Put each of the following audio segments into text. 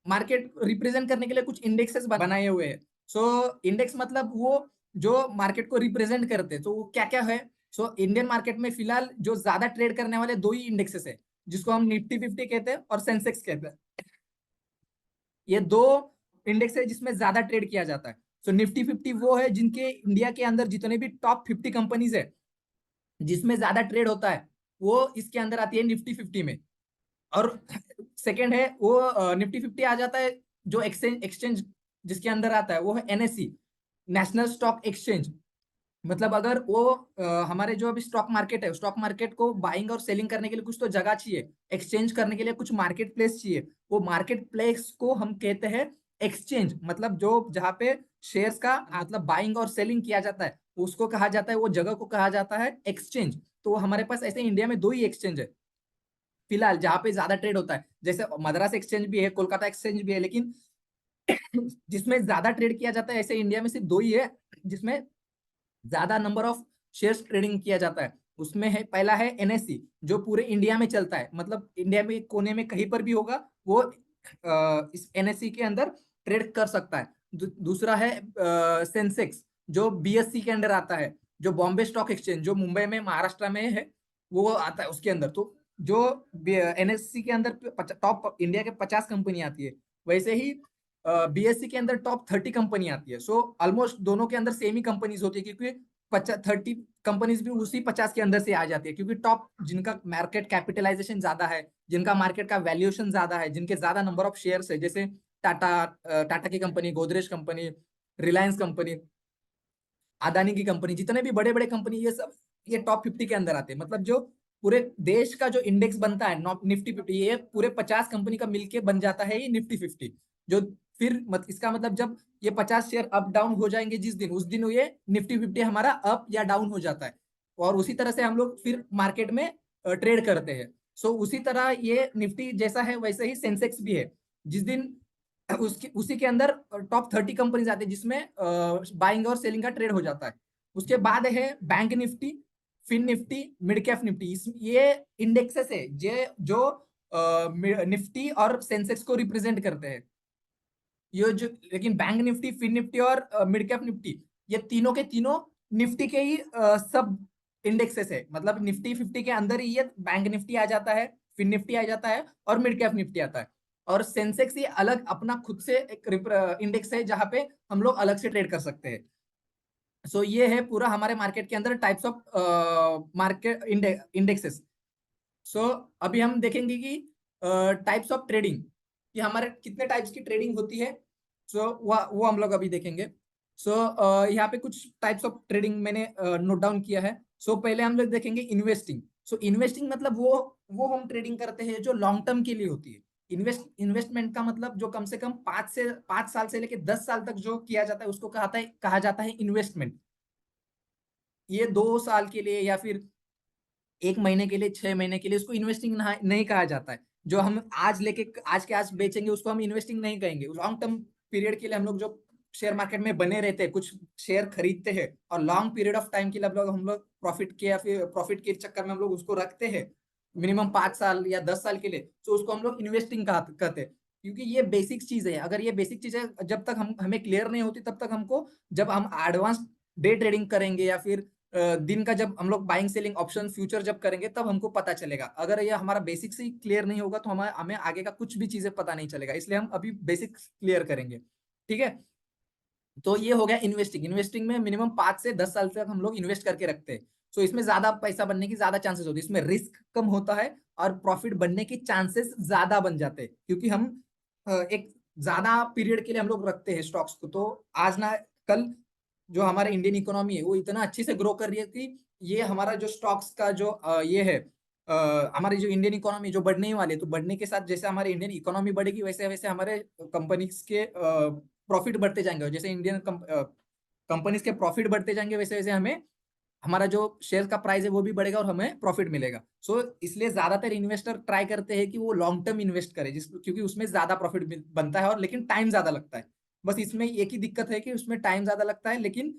Market represent करने के लिए कुछ इंडेक्सेस बनाए हुए हैं। सो इंडेक्स मतलब वो जो मार्केट को रिप्रेजेंट करते हैं, तो वो क्या क्या है। सो इंडियन मार्केट में फिलहाल जो ज्यादा ट्रेड करने वाले दो ही इंडेक्सेस है, जिसको हम निफ्टी 50 कहते हैं और सेंसेक्स कहते हैं। ये दो इंडेक्स है जिसमें ज्यादा ट्रेड किया जाता है। सो निफ्टी 50 वो है जिनके इंडिया के अंदर जितने भी टॉप 50 कंपनीज है जिसमें ज्यादा ट्रेड होता है, वो इसके अंदर आती है निफ्टी 50 में। और सेकंड है वो निफ्टी 50 आ जाता है, जो एक्सचेंज एक्सचेंज जिसके अंदर आता है वो है एनएससी, नेशनल स्टॉक एक्सचेंज। मतलब अगर वो हमारे जो अभी स्टॉक मार्केट है, स्टॉक मार्केट को बाइंग और सेलिंग करने के लिए कुछ तो जगह चाहिए, एक्सचेंज करने के लिए कुछ मार्केट प्लेस चाहिए। वो मार्केट प्लेस को हम कहते हैं एक्सचेंज। मतलब जो जहाँ पे शेयर्स का मतलब बाइंग और सेलिंग किया जाता है, उसको कहा जाता है, वो जगह को कहा जाता है एक्सचेंज। तो हमारे पास ऐसे इंडिया में दो ही एक्सचेंज है फिलहाल जहाँ पे ज्यादा ट्रेड होता है। जैसे मद्रास एक्सचेंज भी है, कोलकाता एक्सचेंज भी है, लेकिन जिसमें ज्यादा ट्रेड किया जाता है ऐसे इंडिया में सिर्फ दो ही है जिसमें ज्यादा नंबर ऑफ शेयर्स ट्रेडिंग किया जाता है। उसमें है, पहला है एनएससी, जो पूरे इंडिया में चलता है, मतलब इंडिया में कोने में कहीं पर भी होगा वो इस एनएससी के अंदर ट्रेड कर सकता है। दूसरा है सेंसेक्स, जो बीएससी के अंदर आता है, जो बॉम्बे स्टॉक एक्सचेंज जो मुंबई में महाराष्ट्र में है, वो आता है उसके अंदर। तो जो एनएससी के अंदर टॉप इंडिया के 50 कंपनी आती है, वैसे ही बीएससी के अंदर टॉप 30 कंपनी आती है। सो ऑलमोस्ट दोनों के अंदर सेम ही कंपनीज होती है, क्योंकि 30 कंपनीज भी उसी 50 के अंदर से आ जाती है, क्योंकि टॉप जिनका मार्केट कैपिटलाइजेशन ज्यादा है, जिनका मार्केट का वैल्यूएशन ज्यादा है, जिनके ज्यादा नंबर ऑफ शेयर्स है, जैसे टाटा की company, Godrej company, Reliance company, Adani की कंपनी, जितने भी बड़े बड़े कंपनी, ये सब ये टॉप 50 के अंदर आते हैं। मतलब जो पूरे देश का जो इंडेक्स बनता है निफ्टी 50, ये पूरे 50 कंपनी का मिलके बन जाता है ये निफ्टी 50। जो फिर इसका मतलब जब ये 50 शेयर अप डाउन हो जाएंगे जिस दिन, उस दिन ये निफ्टी 50 हमारा अप या डाउन हो जाता है। और उसी तरह से हम लोग फिर मार्केट में ट्रेड करते हैं। सो उसी तरह ये निफ्टी जैसा है वैसे ही सेंसेक्स भी है। जिस दिन उसकी उसी के अंदर टॉप 30 कंपनीज आती है जिसमें बाइंग और सेलिंग का ट्रेड हो जाता है। उसके बाद है bank Nifty, fin Nifty, mid cap Nifty. ये इंडेक्सेस है जो निफ्टी और सेंसेक्स को रिप्रेजेंट करते हैं। ये जो लेकिन बैंक निफ्टी, फिन निफ्टी और मिड कैप निफ्टी, ये तीनों के तीनों निफ्टी के ही सब इंडेक्सेस है। मतलब निफ्टी 50 के अंदर ही ये बैंक निफ्टी आ जाता है, फिन निफ्टी आ जाता है और मिड कैप निफ्टी आता है। और सेंसेक्स ये अलग अपना खुद से एक इंडेक्स है जहां पे हम लोग अलग से ट्रेड कर सकते हैं। सो ये है पूरा हमारे मार्केट के अंदर टाइप्स ऑफ मार्केट इंडेक्सेस। सो अभी हम देखेंगे कि टाइप्स ऑफ ट्रेडिंग, कि हमारे कितने टाइप्स की ट्रेडिंग होती है। सो वो हम लोग अभी देखेंगे। सो यहाँ पे कुछ टाइप्स ऑफ ट्रेडिंग मैंने नोट डाउन किया है। सो पहले हम लोग देखेंगे इन्वेस्टिंग। सो इन्वेस्टिंग मतलब वो हम ट्रेडिंग करते हैं जो लॉन्ग टर्म के लिए होती है। इन्वेस्टमेंट का मतलब जो कम से कम 5 साल से लेकर 10 साल तक जो किया जाता है उसको कहा जाता है इन्वेस्टमेंट। ये 2 साल के लिए या फिर 1 महीने के लिए, 6 महीने के लिए उसको इन्वेस्टिंग नहीं कहा जाता है। जो हम आज लेके आज के आज बेचेंगे उसको हम इन्वेस्टिंग नहीं कहेंगे। लॉन्ग टर्म पीरियड के लिए हम लोग जो शेयर मार्केट में बने रहते हैं, कुछ शेयर खरीदते हैं और लॉन्ग पीरियड ऑफ टाइम के लिए हम लोग प्रॉफिट के या फिर प्रॉफिट के चक्कर में हम लोग उसको रखते हैं मिनिमम 5 साल या 10 साल के लिए, तो उसको हम लोग इन्वेस्टिंग कहते हैं। क्योंकि ये बेसिक चीज है। अगर ये बेसिक चीज है जब तक हमें क्लियर नहीं होती, तब तक हमको, जब हम एडवांस डे ट्रेडिंग करेंगे या फिर दिन का जब हम लोग बाइंग सेलिंग ऑप्शन फ्यूचर जब करेंगे, तब हमको पता चलेगा। अगर ये हमारा बेसिक से क्लियर नहीं होगा तो हमें आगे का कुछ भी चीजें पता नहीं चलेगा। इसलिए हम अभी बेसिक क्लियर करेंगे। ठीक है। तो ये हो गया इन्वेस्टिंग। इन्वेस्टिंग में मिनिमम 5 से 10 साल तक हम लोग इन्वेस्ट करके रखते हैं। सो इसमें ज्यादा पैसा बनने की ज्यादा चांसेस होती है, इसमें रिस्क कम होता है और प्रॉफिट बनने की चांसेस ज्यादा बन जाते हैं, क्योंकि हम एक ज्यादा पीरियड के लिए हम लोग रखते हैं स्टॉक्स को। तो आज ना कल जो हमारे इंडियन इकोनॉमी है वो इतना अच्छे से ग्रो कर रही है कि ये हमारा जो स्टॉक्स का जो ये है, हमारी जो इंडियन इकोनॉमी जो बढ़ने ही वाली है, तो बढ़ने के साथ जैसे हमारे इंडियन इकोनॉमी बढ़ेगी वैसे वैसे हमारे कंपनीज के प्रॉफिट बढ़ते जाएंगे। जैसे इंडियन कंपनीज के प्रॉफिट बढ़ते जाएंगे वैसे वैसे हमें हमारा जो शेयर का प्राइस है वो भी बढ़ेगा और हमें प्रॉफिट मिलेगा। सो इसलिए ज्यादातर इन्वेस्टर ट्राई करते हैं कि वो लॉन्ग टर्म इन्वेस्ट करे, क्योंकि उसमें ज्यादा प्रॉफिट बनता है और लेकिन टाइम ज्यादा लगता है। बस इसमें एक ही दिक्कत है कि उसमें टाइम ज्यादा लगता है, लेकिन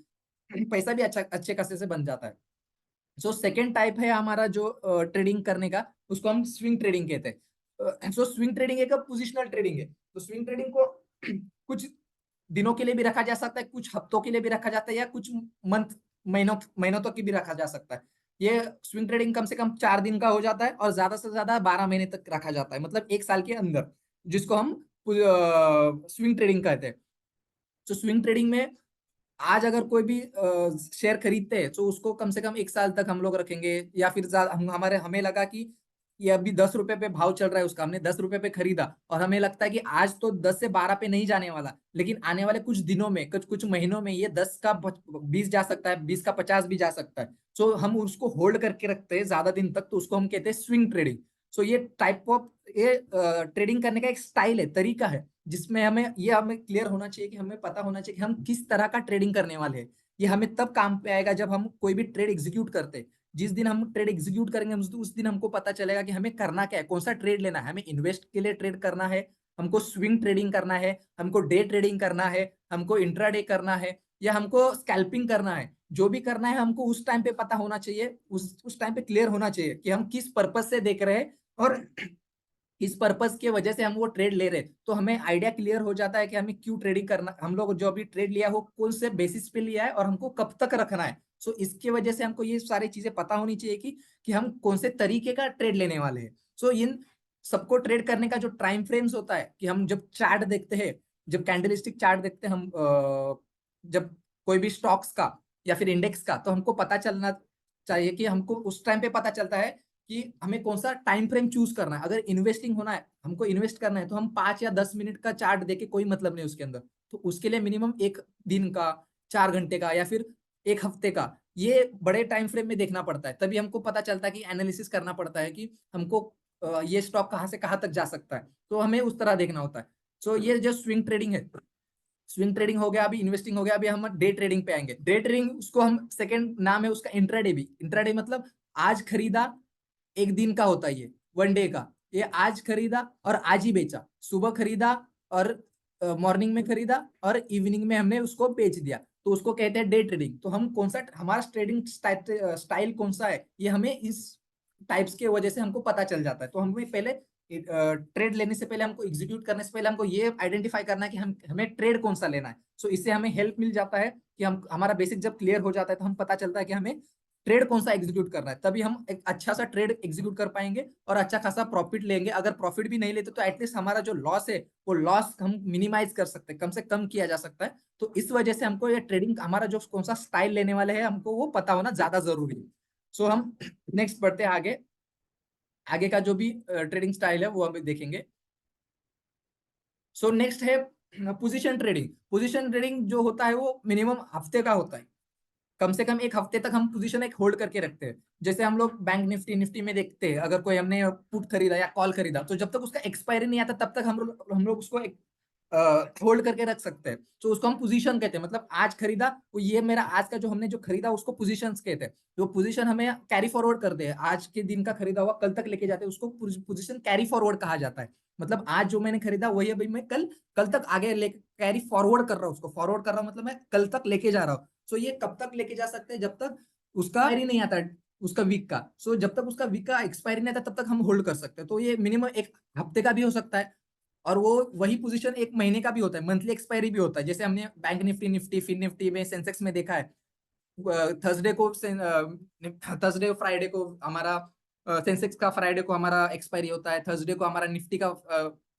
पैसा भी अच्छे खासे से बन जाता है। सो सेकेंड टाइप है हमारा जो ट्रेडिंग करने का, उसको हम स्विंग ट्रेडिंग कहते हैं। सो स्विंग ट्रेडिंग एक पोजिशनल ट्रेडिंग है। तो स्विंग ट्रेडिंग को कुछ दिनों के लिए भी रखा जा सकता है, कुछ हफ्तों के लिए भी रखा जाता है, या कुछ मंथ महीनों महीनों तक की भी रखा जा सकता है। ये स्विंग ट्रेडिंग कम से कम 4 दिन का हो जाता है और ज्यादा से ज्यादा 12 महीने तक रखा जाता है, मतलब 1 साल के अंदर, जिसको हम स्विंग ट्रेडिंग कहते हैं। तो स्विंग ट्रेडिंग में आज अगर कोई भी शेयर खरीदते हैं तो उसको कम से कम 1 साल तक हम लोग रखेंगे, या फिर हमें लगा कि ये अभी 10 रुपए पे भाव चल रहा है उसका, हमने 10 रुपए पे खरीदा और हमें लगता है कि आज तो 10 से 12 पे नहीं जाने वाला, लेकिन आने वाले कुछ दिनों में, कुछ कुछ महीनों में ये 10 का 20 जा सकता है, 20 का 50 भी जा सकता है। सो हम उसको होल्ड करके रखते हैं ज्यादा दिन तक, तो उसको हम कहते हैं स्विंग ट्रेडिंग। सो ये टाइप ऑफ ये ट्रेडिंग करने का एक स्टाइल है, तरीका है, जिसमें हमें क्लियर होना चाहिए कि हमें पता होना चाहिए कि हम किस तरह का ट्रेडिंग करने वाले हैं। ये हमें तब काम पे आएगा जब हम कोई भी ट्रेड एग्जीक्यूट करते हैं। जिस दिन हम ट्रेड एग्जीक्यूट करेंगे उस दिन हमको पता चलेगा कि हमें करना क्या है, कौन सा ट्रेड लेना है, हमें इन्वेस्ट के लिए ट्रेड करना है, हमको स्विंग ट्रेडिंग करना है, हमको डे ट्रेडिंग करना है, हमको इंट्राडे करना है, या हमको स्कैल्पिंग करना है। जो भी करना है हमको उस टाइम पे पता होना चाहिए, उस टाइम पे क्लियर होना चाहिए कि हम किस पर्पज से देख रहे हैं और इस पर्पस की वजह से हम वो ट्रेड ले रहे, तो हमें आइडिया क्लियर हो जाता है कि हमें क्यों ट्रेडिंग करना, हम लोग जो अभी ट्रेड लिया हो कौन से बेसिस पे लिया है और हमको कब तक रखना है। सो इसकी वजह से हमको ये सारी चीजें पता होनी चाहिए कि हम कौन से तरीके का ट्रेड लेने वाले हैं। सो इन सबको ट्रेड करने का जो टाइम फ्रेम्स होता है, कि हम जब चार्ट देखते हैं, जब कैंडलस्टिक चार्ट देखते हैं, हम जब कोई भी स्टॉक्स का या फिर इंडेक्स का, तो हमको पता चलना चाहिए कि हमको उस टाइम पे पता चलता है कि हमें कौन सा टाइम फ्रेम चूज करना है। अगर इन्वेस्टिंग होना है, हमको इन्वेस्ट करना है, तो हम 5 या 10 मिनट का चार्ट देके कोई मतलब नहीं उसके अंदर, तो उसके लिए मिनिमम 1 दिन का, 4 घंटे का, या फिर 1 हफ्ते का, ये बड़े टाइम फ्रेम में देखना पड़ता है। तभी हमको पता चलता है कि एनालिसिस करना पड़ता है कि हमको ये स्टॉक कहाँ से कहाँ तक जा सकता है, तो हमें उस तरह देखना होता है। सो ये जो स्विंग ट्रेडिंग है, स्विंग ट्रेडिंग हो गया, अभी इन्वेस्टिंग हो गया, अभी हम डे ट्रेडिंग पे आएंगे। डे ट्रेडिंग उसको हम सेकंड नाम है उसका इंट्राडे भी। इंट्राडे मतलब आज खरीदा, एक दिन का होता है ये, 1 डे का। ये आज खरीदा और आज ही बेचा, सुबह खरीदा और मॉर्निंग में खरीदा और इवनिंग में हमने उसको बेच दिया, तो उसको कहते हैं डे ट्रेडिंग। तो हम कौन सा हमारा ट्रेडिंग स्टाइल कौन सा है, ये हमें इस टाइप्स के वजह से हमको पता चल जाता है। तो हमें पहले ट्रेड लेने से पहले, हमको एग्जीक्यूट करने से पहले हमको ये आइडेंटिफाई करना है कि हमें ट्रेड कौन सा लेना है। सो इससे हमें हेल्प मिल जाता है कि हम हमारा बेसिक जब क्लियर हो जाता है तो हम पता चलता है कि हमें ट्रेड कौन सा एग्जीक्यूट करना है, तभी हम एक अच्छा सा ट्रेड एग्जीक्यूट कर पाएंगे और अच्छा खासा प्रॉफिट लेंगे। अगर प्रॉफिट भी नहीं लेते तो एटलीस्ट हमारा जो लॉस है वो लॉस हम मिनिमाइज कर सकते हैं, कम से कम किया जा सकता है। तो इस वजह से हमको ये ट्रेडिंग, हमारा जो कौन सा स्टाइल लेने वाले हैं, हमको वो पता होना ज्यादा जरूरी है। सो हम नेक्स्ट बढ़ते हैं आगे। आगे का जो भी ट्रेडिंग स्टाइल है वो हम देखेंगे। सो नेक्स्ट है पोजीशन ट्रेडिंग। पोजीशन ट्रेडिंग जो होता है वो मिनिमम हफ्ते का होता है, कम से कम 1 हफ्ते तक हम पोजीशन एक होल्ड करके रखते हैं। जैसे हम लोग बैंक निफ्टी में देखते हैं, अगर कोई हमने पुट खरीदा या कॉल खरीदा, तो जब तक उसका एक्सपायरी नहीं आता तब तक हम लोग उसको एक होल्ड करके रख सकते हैं। तो उसको हम पोजीशन कहते हैं, मतलब आज खरीदा, वो ये मेरा आज का जो हमने जो खरीदा उसको पोजीशन कहते हैं। जो पोजीशन हमें कैरी फॉरवर्ड करते हैं, आज के दिन का खरीदा हुआ कल तक लेके जाते हैं, उसको पोजीशन कैरी फॉरवर्ड कहा जाता है। मतलब आज जो मैंने खरीदा वही अभी मैं कल कल तक आगे ले कैरी फॉरवर्ड कर रहा हूँ, उसको फॉरवर्ड कर रहा हूँ, मतलब मैं कल तक लेके जा रहा हूँ। सो ये कब तक लेके जा सकते हैं, जब तक उसका एक्सपायरी नहीं आता उसका वीक का। सो जब तक उसका वीक का एक्सपायरी नहीं आता तब तक हम होल्ड कर सकते हैं। तो ये मिनिमम 1 हफ्ते का भी हो सकता है, और वो वही पोजीशन 1 महीने का भी होता है, मंथली एक्सपायरी भी होता है। जैसे हमने बैंक निफ्टी फिन निफ्टी में, सेंसेक्स में देखा है, थर्सडे फ्राइडे को हमारा सेंसेक्स का, फ्राइडे को हमारा एक्सपायरी होता है, थर्सडे को हमारा निफ्टी का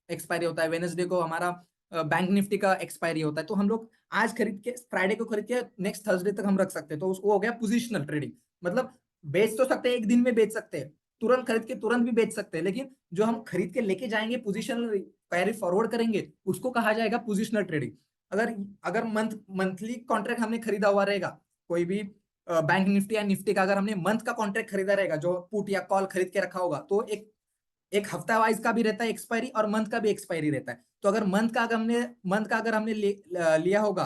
एक्सपायरी होता है, वेनसडे को हमारा बैंक निफ्टी का एक्सपायरी होता है। तो हम लोग आज खरीद के, फ्राइडे को खरीद के नेक्स्ट थर्सडे तक हम रख सकते हैं, तो उसको हो गया पोजिशनल ट्रेडिंग। मतलब बेच तो सकते हैं, एक दिन में बेच सकते हैं, तुरंत खरीद के तुरंत भी बेच सकते हैं, लेकिन जो हम खरीद के लेके जाएंगे, पोजिशनल कैरी फॉरवर्ड करेंगे, उसको कहा जाएगा पोजिशनल ट्रेडिंग। अगर अगर मंथली कॉन्ट्रैक्ट हमने खरीदा हुआ रहेगा, कोई भी बैंक निफ्टी या निफ्टी का अगर हमने मंथ का कॉन्ट्रैक्ट खरीदा रहेगा, जो पुट या कॉल खरीद के रखा होगा, तो एक एक हफ्ता वाइज का भी रहता है एक्सपायरी और मंथ का भी एक्सपायरी रहता है। तो अगर मंथ का अगर हमने लिया होगा,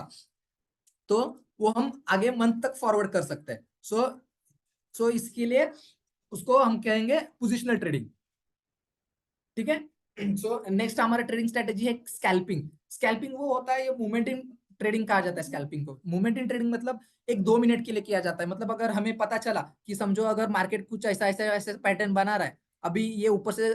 तो वो हम आगे मंथ तक फॉरवर्ड कर सकते हैं। सो इसके लिए उसको हम कहेंगे पोजिशनल ट्रेडिंग। ठीक है। सो नेक्स्ट हमारा ट्रेडिंग स्ट्रेटेजी है स्कैल्पिंग। स्कैल्पिंग वो होता है, ये मूवमेंट इन ट्रेडिंग कहा जाता है स्कैल्पिंग को। मूवमेंट इन ट्रेडिंग मतलब 1-2 मिनट के लिए किया जाता है। मतलब अगर हमें पता चला कि समझो अगर मार्केट कुछ ऐसा ऐसा ऐसा पैटर्न बना रहा है, अभी ये ऊपर से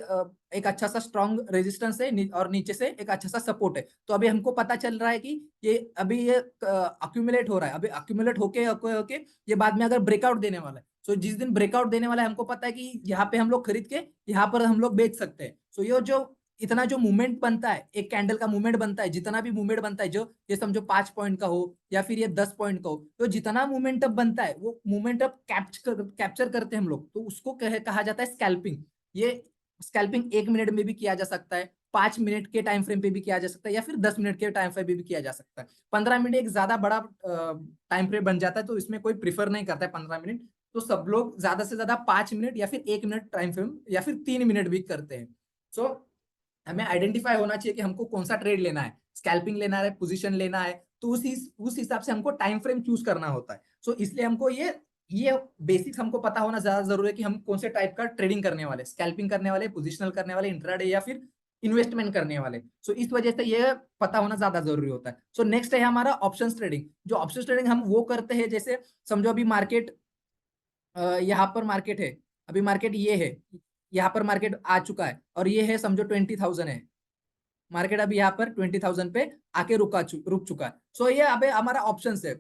एक अच्छा सा स्ट्रॉन्ग रेजिस्टेंस है और नीचे से एक अच्छा सा सपोर्ट है। तो अभी हमको पता चल रहा है कि ये अभी ये अक्यूमुलेट हो रहा है, अभी अक्यूमुलेट होके होके होके ये बाद में अगर ब्रेकआउट देने वाला है, सो जिस दिन ब्रेकआउट देने वाला है हमको पता है कि यहाँ पे हम लोग खरीद के यहाँ पर हम लोग बेच सकते हैं। सो ये जो इतना जो मूवमेंट बनता है, एक कैंडल का मूवमेंट बनता है, जितना भी मूवमेंट बनता है, जो ये समझो 5 पॉइंट का हो या फिर ये 10 पॉइंट का हो, तो जितना मूवमेंट अब बनता है वो मूवमेंट अब कैप्चर करते हैं हम लोग, तो उसको कहा जाता है स्कैल्पिंग। ये स्कैल्पिंग 1 मिनट में भी किया जा सकता है, 5 मिनट के टाइम फ्रेम पे भी किया जा सकता है, या फिर 10 मिनट के टाइम फ्रेम पे भी किया जा सकता है। 15 मिनट एक ज्यादा बड़ा टाइम फ्रेम बन जाता है, तो इसमें कोई प्रीफर नहीं करता है 15 मिनट। तो सब लोग ज्यादा से ज्यादा 5 मिनट या फिर 1 मिनट टाइम फ्रेम या फिर 3 मिनट भी करते हैं। सो हमें आइडेंटिफाई होना चाहिए कि हमको कौन सा ट्रेड लेना है, स्कैल्पिंग लेना है, पोजीशन लेना है, तो उस हिसाब से हमको टाइम फ्रेम चूज करना होता है। सो इसलिए हमको ये बेसिक्स हमको पता होना ज्यादा जरूरी है कि हम कौन से टाइप का ट्रेडिंग करने वाले, स्कैल्पिंग करने वाले, पोजिशनल करने वाले, इंट्राडे या फिर इन्वेस्टमेंट करने वाले। सो इस वजह से ये पता होना ज्यादा जरूरी होता है। सो नेक्स्ट है हमारा ऑप्शंस ट्रेडिंग। जो ऑप्शंस ट्रेडिंग हम वो करते हैं, जैसे समझो अभी मार्केट यहाँ पर मार्केट है, अभी मार्केट ये है, यहाँ पर मार्केट आ चुका है और ये है समझो 20,000 है, मार्केट अभी यहाँ पर 20,000 पे आके रुक चुका है। सो ये अभी हमारा ऑप्शन है।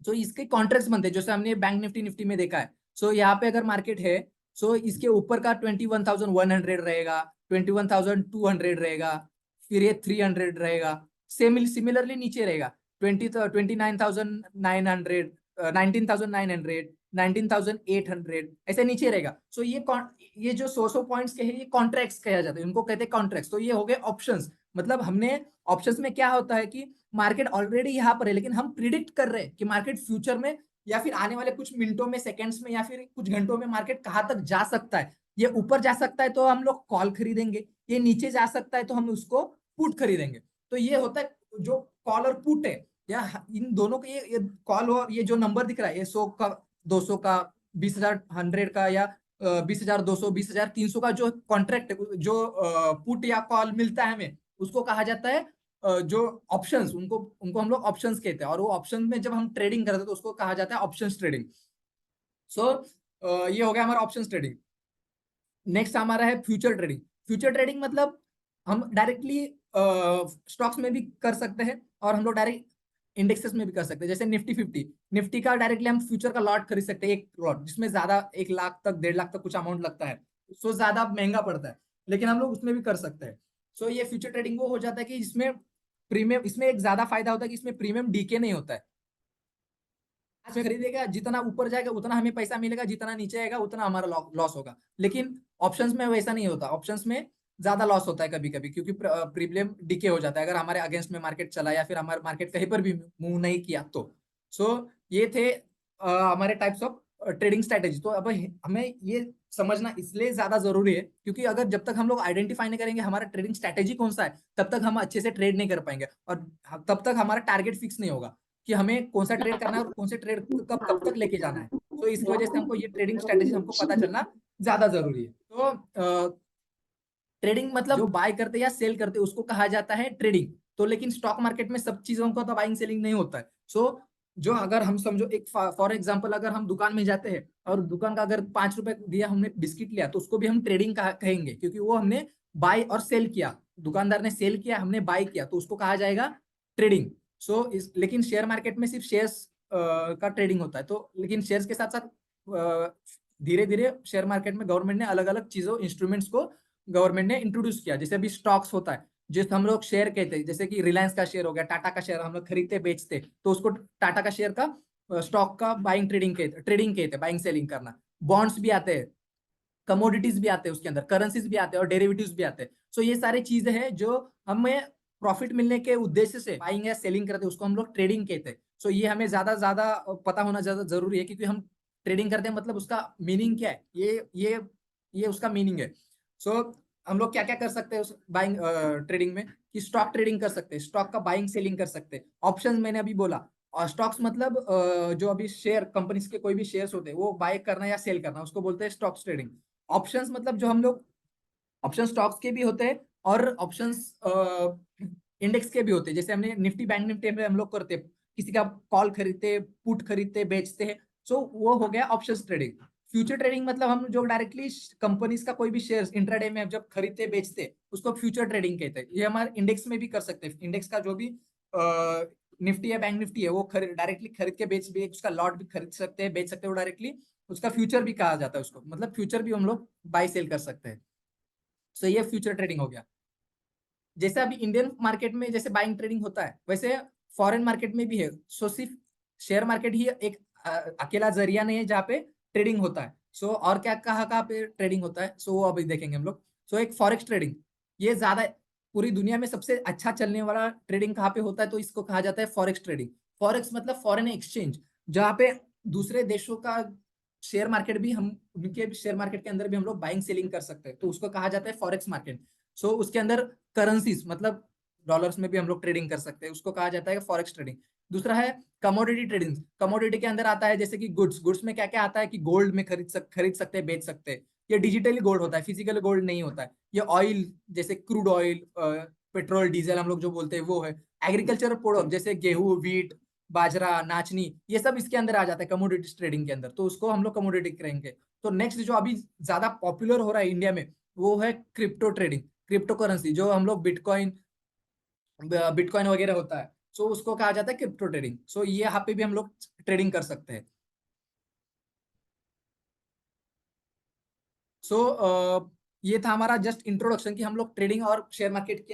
सो इसके कॉन्ट्रैक्ट्स बनते हैं, जैसे हमने बैंक निफ्टी निफ्टी में देखा है। सो यहाँ पे अगर मार्केट है, सो इसके ऊपर का 21,100 रहेगा, 21,200 रहेगा, फिर ये 300 रहेगा, सिमिलरली नीचे रहेगा 29,900, 19,900, 19,800, ऐसे नीचे रहेगा। सो ये जो 100 पॉइंट्स के हैं, ये कॉन्ट्रैक्ट्स कहा जाता है, इनको कहते हैं कॉन्ट्रैक्ट्स। तो ये हो गए ऑप्शंस। मतलब हमने ऑप्शंस में क्या होता है कि मार्केट ऑलरेडी यहाँ पर है, लेकिन हम प्रिडिक्ट कर रहे हैं कि मार्केट फ्यूचर में या फिर आने वाले कुछ मिनटों में, सेकंड्स में या फिर कुछ घंटों में मार्केट कहाँ तक जा सकता है। ये ऊपर जा सकता है तो हम लोग कॉल खरीदेंगे, ये नीचे जा सकता है तो हम उसको पुट खरीदेंगे। तो ये होता है जो कॉल और पुट है, या इन दोनों के ये कॉल और ये जो नंबर दिख रहा है, ये 100 का, 200 का, 20,000 100 का, या 20,200, 20,300 का जो कॉन्ट्रैक्ट, जो पुट या कॉल मिलता है हमें, उसको कहा जाता है जो ऑप्शंस, उनको उनको हम लोग ऑप्शंस कहते हैं। और वो ऑप्शन में जब हम ट्रेडिंग करते हैं तो उसको कहा जाता है ऑप्शंस ट्रेडिंग। सो ये हो गया हमारा ऑप्शंस ट्रेडिंग। नेक्स्ट हमारा है फ्यूचर ट्रेडिंग। फ्यूचर ट्रेडिंग मतलब हम डायरेक्टली स्टॉक्स में भी कर सकते हैं और हम लोग डायरेक्ट इंडेक्सेस में भी कर सकते हैं। जैसे निफ्टी 50, निफ्टी का डायरेक्टली हम फ्यूचर का लॉट खरीद सकते हैं, एक लॉट जिसमें ज्यादा 1 लाख तक, 1.5 लाख तक कुछ अमाउंट लगता है, सो ज्यादा महंगा पड़ता है, लेकिन हम लोग उसमें भी कर सकते हैं। सो ये फ्यूचर ट्रेडिंग वो हो जाता है कि इसमें प्रीमियम, इसमें एक ज्यादा फायदा होता है कि इसमें प्रीमियम डीके नहीं होता है। आज में खरीदेगा, जितना ऊपर जाएगा उतना हमें पैसा मिलेगा, जितना नीचे आएगा उतना हमारा लॉस होगा। लेकिन ऑप्शंस में वैसा नहीं होता, ऑप्शंस में ज्यादा लॉस होता है कभी कभी, क्योंकि प्रीमियम डिके हो जाता है अगर हमारे अगेंस्ट में मार्केट चला या फिर हमारे मार्केट कहीं पर भी मूव नहीं किया तो। सो ये थे हमारे टाइप्स ऑफ ट्रेडिंग स्ट्रेटेजी। तो अब हमें ये समझना इसलिए ज्यादा जरूरी है क्योंकि अगर जब तक हम लोग आइडेंटिफाई नहीं करेंगे हमारा ट्रेडिंग स्ट्रेटेजी कौन सा है, तब तक हम अच्छे से ट्रेड नहीं कर पाएंगे, और तब तक हमारा टारगेट फिक्स नहीं होगा कि हमें कौन सा ट्रेड करना है और कौन से ट्रेड कब कब तक लेके जाना है। तो इसकी वजह से हमको ये ट्रेडिंग स्ट्रेटेजी हमको पता चलना ज्यादा जरूरी है। तो ट्रेडिंग मतलब जो बाय करते या सेल करते उसको कहा जाता है ट्रेडिंग। तो लेकिन स्टॉक मार्केट में सब चीजों का तो बाइंग सेलिंग नहीं होता है। सो जो अगर हम समझो एक फॉर एग्जांपल अगर हम दुकान में जाते हैं और दुकान का अगर 5 रुपए दिया, हमने बिस्किट लिया, तो उसको भी हम ट्रेडिंग कहेंगे, क्योंकि वो हमने बाय और सेल किया, दुकानदार ने सेल किया, हमने बाय किया, तो उसको कहा जाएगा ट्रेडिंग। सो लेकिन शेयर मार्केट में सिर्फ शेयर्स का ट्रेडिंग होता है। तो लेकिन शेयर्स के साथ साथ धीरे धीरे शेयर मार्केट में गवर्नमेंट ने अलग अलग चीजों, इंस्ट्रूमेंट्स को गवर्नमेंट ने इंट्रोड्यूस किया। जैसे अभी स्टॉक्स होता है, जिस हम लोग शेयर कहते हैं, जैसे कि रिलायंस का शेयर हो गया, टाटा का शेयर हम लोग खरीदते बेचते, तो उसको टाटा का शेयर का स्टॉक का बाइंग ट्रेडिंग कहते हैं, बाइंग सेलिंग करना। बॉन्ड्स भी आते हैं, कमोडिटीज भी आते हैं, उसके अंदर करेंसीज भी आते हैं और डेरिवेटिव्स भी आते हैं। सो ये सारी चीजें हैं जो हमें प्रॉफिट मिलने के उद्देश्य से बाइंग या सेलिंग करते हैं, उसको हम लोग ट्रेडिंग कहते हैं। सो ये हमें ज्यादा ज्यादा पता होना ज्यादा जरूरी है, क्योंकि हम ट्रेडिंग करते हैं मतलब उसका मीनिंग क्या है, ये उसका मीनिंग है। सो हम लोग क्या क्या कर सकते हैं उस बाइंग ट्रेडिंग में, कि स्टॉक ट्रेडिंग कर सकते हैं, स्टॉक का बाइंग सेलिंग कर सकते हैं। ऑप्शंस मैंने अभी बोला, और स्टॉक्स मतलब जो अभी शेयर कंपनीज के कोई भी शेयर्स होते हैं वो बाय करना या सेल करना, उसको बोलते हैं स्टॉक्स ट्रेडिंग। ऑप्शंस मतलब जो हम लोग, ऑप्शन स्टॉक्स के भी होते हैं और ऑप्शंस इंडेक्स के भी होते हैं। जैसे हमने निफ्टी, बैंक निफ्टी में हम लोग करते हैं, किसी का कॉल खरीदते, पुट खरीदते, बेचते हैं। सो वो हो गया ऑप्शंस ट्रेडिंग। फ्यूचर ट्रेडिंग मतलब हम जो डायरेक्टली कंपनीज का कोई भी शेयर इंट्राडे में जब खरीदते बेचते उसको फ्यूचर ट्रेडिंग कहते हैं। ये हमारे इंडेक्स में भी कर सकते हैं। इंडेक्स का जो भी निफ्टी है, बैंक निफ्टी है, वो डायरेक्टली खरीद के बेच भी, उसका लॉट भी खरीद सकते हैं, बेच सकते हैं वो डायरेक्टली। उसका फ्यूचर भी कहा जाता है उसको, मतलब फ्यूचर भी हम लोग बाय सेल कर सकते हैं। सो ये फ्यूचर ट्रेडिंग हो गया। जैसे अभी इंडियन मार्केट में जैसे बाइंग ट्रेडिंग होता है, वैसे फॉरेन मार्केट में भी है। सो सिर्फ शेयर मार्केट ही एक अकेला जरिया नहीं है जहाँ पे ट्रेडिंग होता है। सो और क्या कहाँ कहाँ पे ट्रेडिंग होता है, सो वो अभी देखेंगे हम लोग। सो एक फॉरेक्स ट्रेडिंग, ये ज्यादा पूरी दुनिया में सबसे अच्छा चलने वाला ट्रेडिंग कहाँ पे होता है, तो इसको कहा जाता है फॉरेक्स ट्रेडिंग। फॉरेक्स मतलब फॉरेन एक्सचेंज, जहाँ पे दूसरे देशों का शेयर मार्केट भी, हम उनके शेयर मार्केट के अंदर भी हम लोग बाइंग सेलिंग कर सकते हैं, तो उसको कहा जाता है फॉरेक्स मार्केट। सो उसके अंदर करेंसीज मतलब डॉलर्स में भी हम लोग ट्रेडिंग कर सकते हैं, उसको कहा जाता है फॉरेक्स ट्रेडिंग। दूसरा है कमोडिटी ट्रेडिंग। कमोडिटी के अंदर आता है जैसे कि गुड्स। गुड्स में क्या क्या आता है कि गोल्ड में खरीद सकते हैं, बेच सकते हैं। ये डिजिटली गोल्ड होता है, फिजिकल गोल्ड नहीं होता है। ये ऑयल जैसे क्रूड ऑयल, पेट्रोल डीजल हम लोग जो बोलते हैं वो है। एग्रीकल्चर प्रोडक्ट जैसे गेहूं, व्हीट, बाजरा, नाचनी, ये सब इसके अंदर आ जाता है कमोडिटी ट्रेडिंग के अंदर, तो उसको हम लोग कमोडिटी करेंगे। तो नेक्स्ट जो अभी ज्यादा पॉपुलर हो रहा है इंडिया में, वो है क्रिप्टो ट्रेडिंग। क्रिप्टो करेंसी जो हम लोग बिटकॉइन, बिटकॉइन वगैरह होता है, सो उसको कहा जाता है क्रिप्टो ट्रेडिंग। सो ये यहाँ पे भी हम लोग ट्रेडिंग कर सकते हैं। सो ये था हमारा जस्ट इंट्रोडक्शन कि हम लोग ट्रेडिंग और शेयर मार्केट